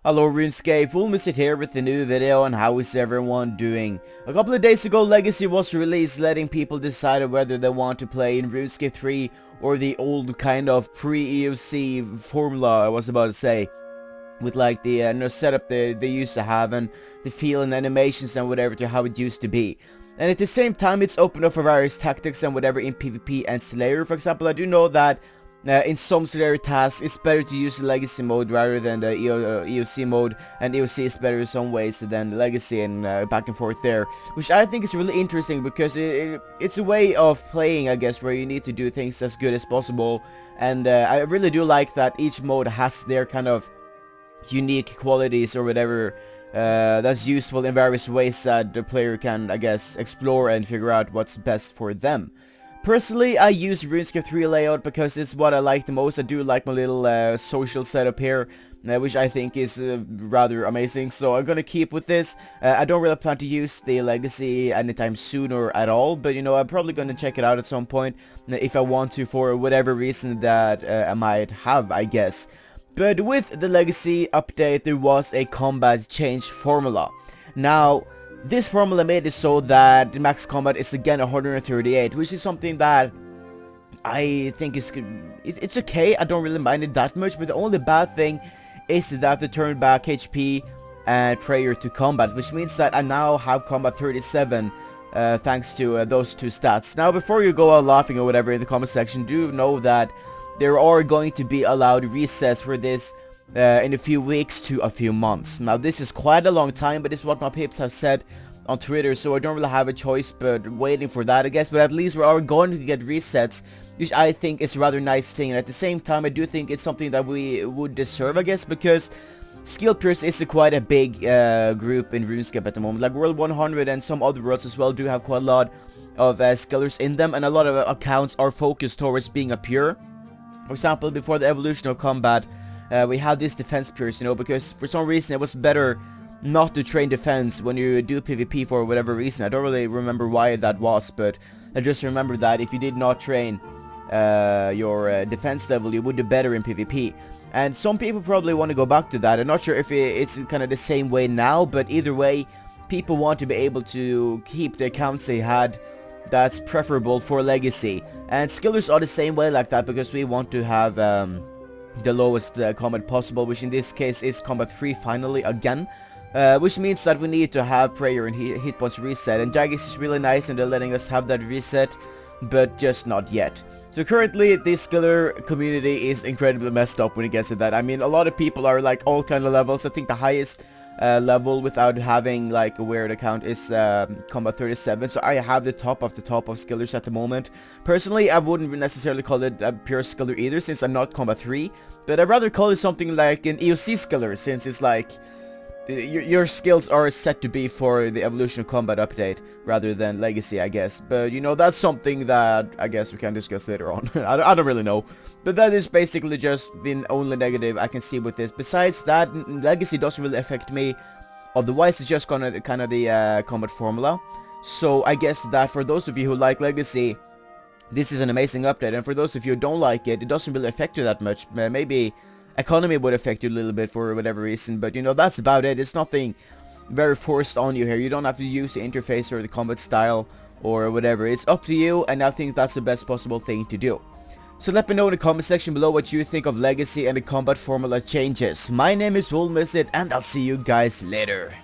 Hello Runescape, Woolmissit here with a new video on how is everyone doing. A couple of days ago Legacy was released, letting people decide whether they want to play in RuneScape 3 or the old kind of pre-EOC formula I was about to say. With like the setup they used to have and the feel and animations and whatever to how it used to be. And at the same time it's open up for various tactics and whatever in PvP and Slayer. For example, I do know that in some Slayer tasks, it's better to use the Legacy mode rather than the EOC mode, and EOC is better in some ways than the Legacy, and back and forth there, which I think is really interesting because it's a way of playing, I guess, where you need to do things as good as possible, and I really do like that each mode has their kind of unique qualities or whatever that's useful in various ways that the player can, I guess, explore and figure out what's best for them. Personally, I use RuneScape 3 layout because it's what I like the most. I do like my little social setup here, which I think is rather amazing. So I'm gonna keep with this. I don't really plan to use the Legacy anytime soon or at all, but you know, I'm probably gonna check it out at some point if I want to, for whatever reason that I might have, I guess. But with the Legacy update, there was a combat change formula. Now, this formula made it so that the max combat is again 138, which is something that I think it's okay. I don't really mind it that much, but the only bad thing is that they turned back HP and prayer to combat, which means that I now have combat 37 thanks to those two stats. Now, before you go out laughing or whatever in the comment section, do know that there are going to be allowed resets for this in a few weeks to a few months. Now this is quite a long time, but it's what my peeps have said on Twitter, so I don't really have a choice but waiting for that, I guess. But at least we are going to get resets, which I think is a rather nice thing. And at the same time, I do think it's something that we would deserve, I guess, because skill peers is quite a big group in RuneScape at the moment. Like World 100 and some other worlds as well do have quite a lot of skillers in them, and a lot of accounts are focused towards being a pure. For example, before the evolution of combat, we had this defense pierce, you know, because for some reason it was better not to train defense when you do PvP for whatever reason. I don't really remember why that was, but I just remember that if you did not train your defense level, you would do better in PvP. And some people probably want to go back to that. I'm not sure if it's kind of the same way now, but either way, people want to be able to keep the accounts they had. That's preferable for Legacy. And skillers are the same way like that, because we want to have the lowest combat possible, which in this case is combat 3 finally again, which means that we need to have prayer and hit points reset, and Jagex is really nice and they're letting us have that reset, but just not yet. So currently this skiller community is incredibly messed up when it gets to that. I mean, a lot of people are like all kind of levels. I think the highest level without having like a weird account is combat 37, so I have the top of skillers at the moment. Personally, I wouldn't necessarily call it a pure skiller either, since I'm not combat 3, but I'd rather call it something like an EOC skiller, since it's like your skills are set to be for the evolution of combat update rather than Legacy, I guess. But you know, that's something that I guess we can discuss later on. I don't really know, but that is basically just the only negative I can see with this. Besides that, Legacy doesn't really affect me. Otherwise, it's just gonna kind of the combat formula. So I guess that for those of you who like Legacy, this is an amazing update, and for those of you who don't like it, it doesn't really affect you that much. Maybe economy would affect you a little bit for whatever reason, but you know, that's about it. It's nothing very forced on you here. You don't have to use the interface or the combat style or whatever. It's up to you, and I think that's the best possible thing to do. So let me know in the comment section below what you think of Legacy and the combat formula changes. My name is Woolmissit, and I'll see you guys later.